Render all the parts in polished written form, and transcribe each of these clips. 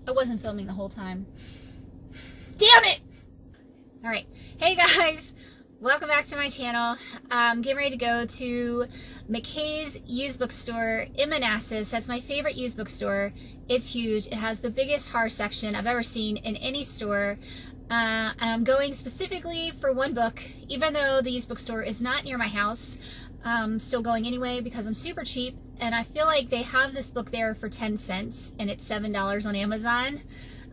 I wasn't filming the whole time. Damn it! Alright. Hey guys! Welcome back to my channel. I'm getting ready to go to McKay's used bookstore in Manassas. That's my favorite used bookstore. It's huge. It has the biggest horror section I've ever seen in any store. And I'm going specifically for one book, even though the used bookstore is not near my house. I'm still going anyway because I'm super cheap, and I feel like they have this book there for 10 cents and it's $7 on Amazon.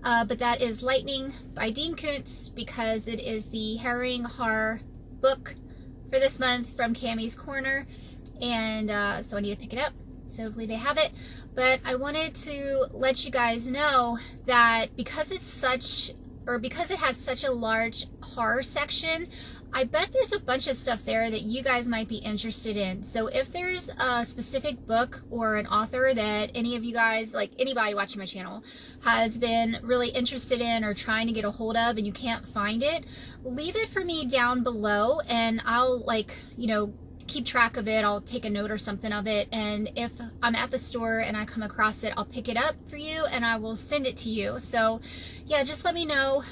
But that is Lightning by Dean Koontz, because it is the Harrowing Horror book for this month from Cammie's Corner, and so I need to pick it up. So hopefully they have it. But I wanted to let you guys know that because it has such a large horror section, I bet there's a bunch of stuff there that you guys might be interested in. So if there's a specific book or an author that any of you guys, like anybody watching my channel, has been really interested in or trying to get a hold of and you can't find it, leave it for me down below and I'll keep track of it. I'll take a note or something of it, and if I'm at the store and I come across it, I'll pick it up for you and I will send it to you. So yeah, just let me know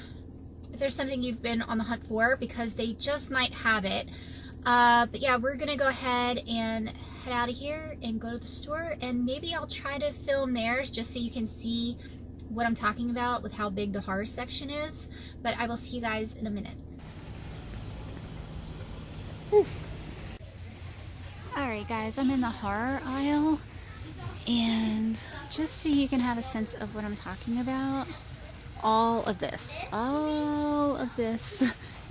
if there's something you've been on the hunt for, because they just might have it. But yeah, we're gonna go ahead and head out of here and go to the store, and maybe I'll try to film there just so you can see what I'm talking about with how big the horror section is. But I will see you guys in a minute. Alright guys, I'm in the horror aisle, and just so you can have a sense of what I'm talking about, all of this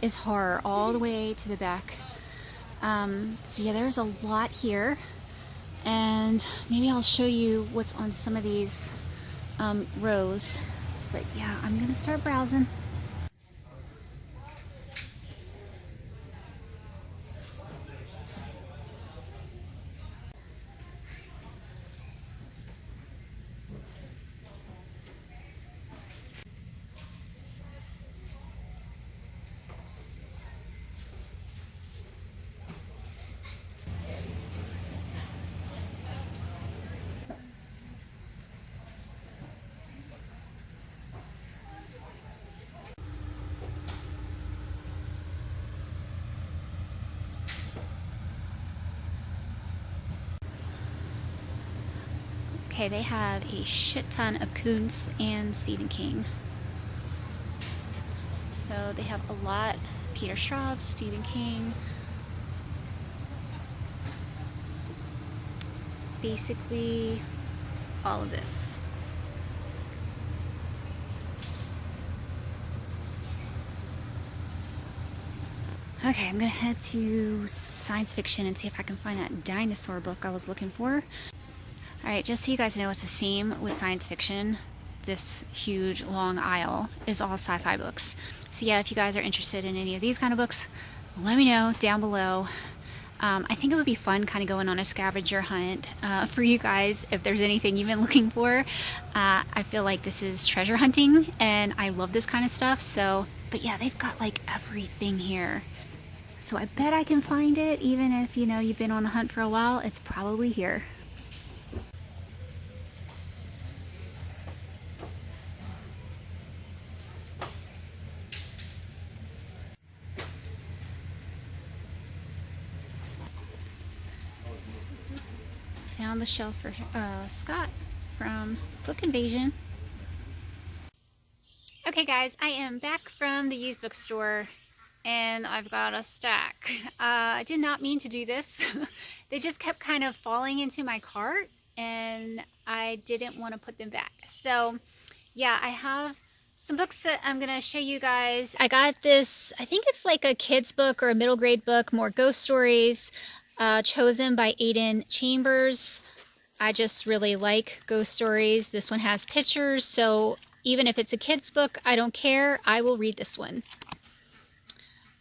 is horror all the way to the back. So yeah, there's a lot here, and maybe I'll show you what's on some of these rows. But yeah, I'm gonna start browsing. Okay, they have a shit ton of Koontz and Stephen King. So they have a lot. Peter Straub, Stephen King. Basically all of this. Okay, I'm gonna head to science fiction and see if I can find that dinosaur book I was looking for. Alright, just so you guys know, it's the same with science fiction. This huge long aisle is all sci-fi books. So yeah, if you guys are interested in any of these kind of books, let me know down below. I think it would be fun kind of going on a scavenger hunt for you guys if there's anything you've been looking for. I feel like this is treasure hunting and I love this kind of stuff. So, but yeah, they've got like everything here. So I bet I can find it, even if you've been on the hunt for a while. It's probably here. Found the shelf for Scott from Book Invasion. Okay guys, I am back from the used bookstore and I've got a stack. I did not mean to do this. They just kept kind of falling into my cart and I didn't want to put them back. So yeah, I have some books that I'm gonna show you guys. I got this, I think it's like a kid's book or a middle grade book, More Ghost Stories. Chosen by Aidan Chambers. I just really like ghost stories. This one has pictures, so even if it's a kid's book, I don't care. I will read this one.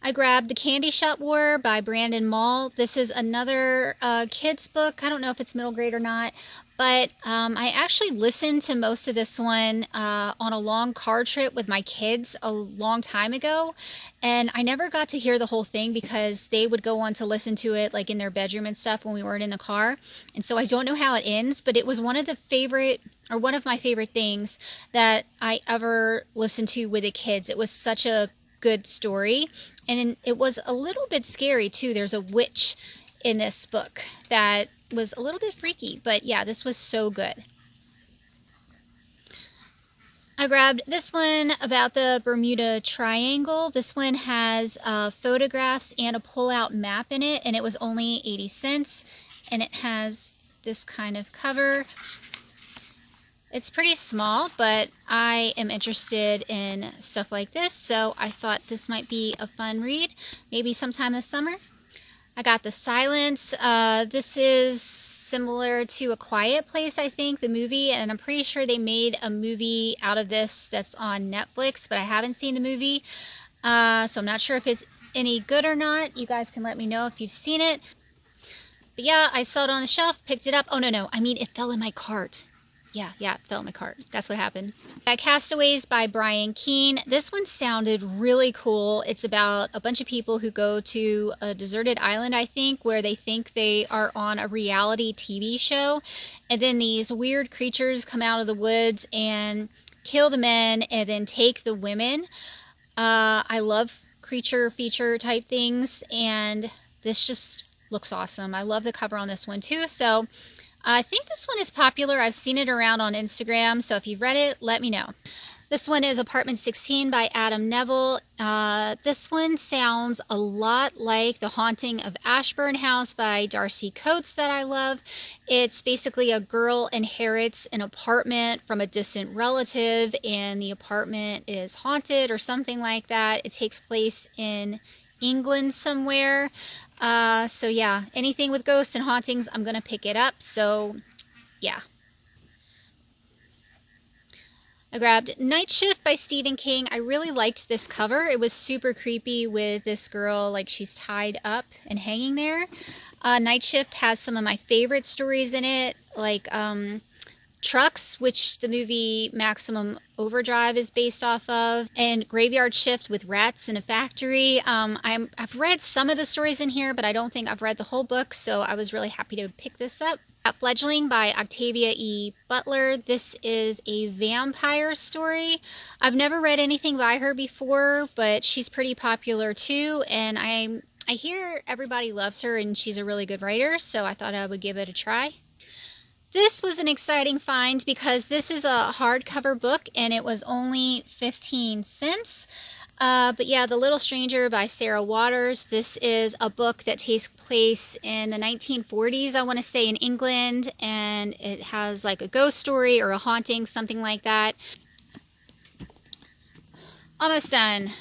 I grabbed The Candy Shop War by Brandon Mall. This is another kid's book. I don't know if it's middle grade or not, but I actually listened to most of this one on a long car trip with my kids a long time ago, and I never got to hear the whole thing because they would go on to listen to it like in their bedroom and stuff when we weren't in the car, and so I don't know how it ends, but it was one of the favorite or one of my favorite things that I ever listened to with the kids. It was such a good story, and it was a little bit scary too. There's a witch in this book that was a little bit freaky, but yeah, this was so good. I grabbed this one about the Bermuda Triangle. This one has photographs and a pull-out map in it, and it was only 80 cents, and it has this kind of cover. It's pretty small, but I am interested in stuff like this, so I thought this might be a fun read, maybe sometime this summer. I got The Silence. This is similar to A Quiet Place, I think, the movie, and I'm pretty sure they made a movie out of this that's on Netflix, but I haven't seen the movie, so I'm not sure if it's any good or not. You guys can let me know if you've seen it. But yeah, I saw it on the shelf, picked it up. Oh, no, I mean, it fell in my cart. Yeah, it fell in my cart. That's what happened. Got Castaways by Brian Keene. This one sounded really cool. It's about a bunch of people who go to a deserted island, I think, where they think they are on a reality TV show. And then these weird creatures come out of the woods and kill the men and then take the women. I love creature feature type things, and this just looks awesome. I love the cover on this one too. So I think this one is popular. I've seen it around on Instagram, so if you've read it, let me know. This one is Apartment 16 by Adam Neville. This one sounds a lot like The Haunting of Ashburn House by Darcy Coates that I love. It's basically a girl inherits an apartment from a distant relative, and the apartment is haunted or something like that. It takes place in England somewhere. So yeah, anything with ghosts and hauntings, I'm gonna pick it up. So yeah. I grabbed Night Shift by Stephen King. I really liked this cover. It was super creepy with this girl, like she's tied up and hanging there. Night Shift has some of my favorite stories in it, like Trucks, which the movie Maximum Overdrive is based off of, and Graveyard Shift with rats in a factory. I've read some of the stories in here, but I don't think I've read the whole book, so I was really happy to pick this up. Fledgling by Octavia E. Butler. This is a vampire story. I've never read anything by her before, but she's pretty popular too, and I hear everybody loves her and she's a really good writer, so I thought I would give it a try. This was an exciting find because this is a hardcover book and it was only 15 cents. But yeah, The Little Stranger by Sarah Waters. This is a book that takes place in the 1940s, I want to say, in England, and it has like a ghost story or a haunting, something like that. Almost done.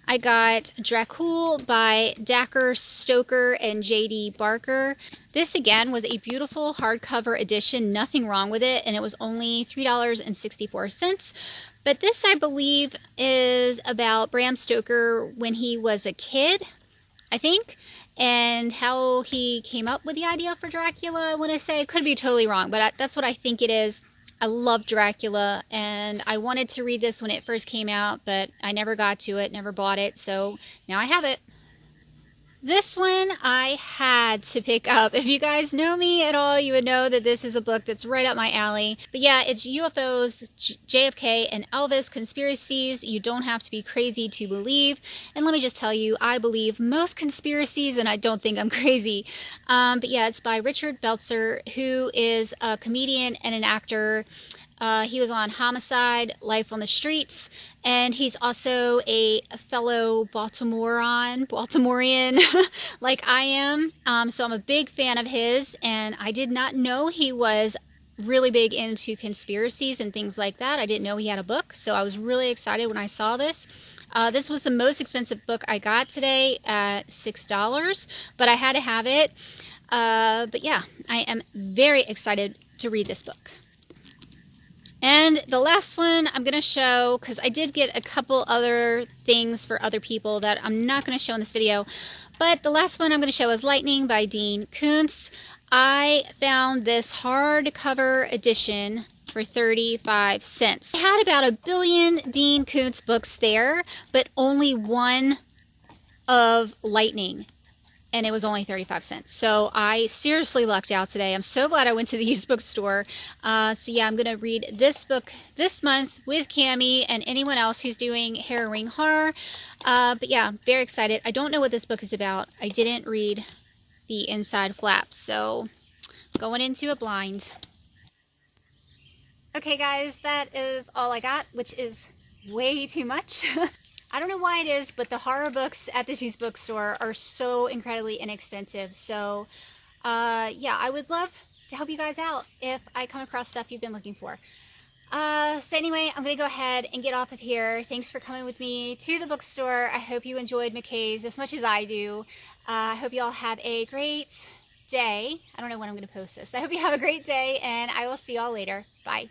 I got Dracul by Dacher Stoker and J.D. Barker. This again was a beautiful hardcover edition, nothing wrong with it, and it was only $3.64. But this, I believe, is about Bram Stoker when he was a kid, I think, and how he came up with the idea for Dracula, I want to say. Could be totally wrong, but that's what I think it is. I love Dracula, and I wanted to read this when it first came out, but I never got to it, never bought it, so now I have it. This one I had to pick up. If you guys know me at all, you would know that this is a book that's right up my alley. But yeah, it's UFOs, JFK, and Elvis conspiracies you don't have to be crazy to believe. And let me just tell you, I believe most conspiracies, and I don't think I'm crazy. But yeah, it's by Richard Belzer, who is a comedian and an actor. He was on Homicide, Life on the Streets, and he's also a fellow Baltimorean, like I am. So I'm a big fan of his, and I did not know he was really big into conspiracies and things like that. I didn't know he had a book, so I was really excited when I saw this. This was the most expensive book I got today at $6, but I had to have it. But yeah, I am very excited to read this book. And the last one I'm going to show, because I did get a couple other things for other people that I'm not going to show in this video, but the last one I'm going to show is Lightning by Dean Koontz. I found this hardcover edition for 35 cents. I had about 1 billion Dean Koontz books there, but only one of Lightning. and it was only 35 cents. So I seriously lucked out today. I'm so glad I went to the used bookstore. So yeah, I'm going to read this book this month with Cami and anyone else who's doing Harrowing Horror. But yeah, very excited. I don't know what this book is about. I didn't read the inside flap, so going into a blind. Okay guys, that is all I got, which is way too much. I don't know why it is, but the horror books at this used bookstore are so incredibly inexpensive. So yeah, I would love to help you guys out if I come across stuff you've been looking for. So anyway, I'm going to go ahead and get off of here. Thanks for coming with me to the bookstore. I hope you enjoyed McKay's as much as I do. I hope you all have a great day. I don't know when I'm going to post this. I hope you have a great day, and I will see y'all later. Bye.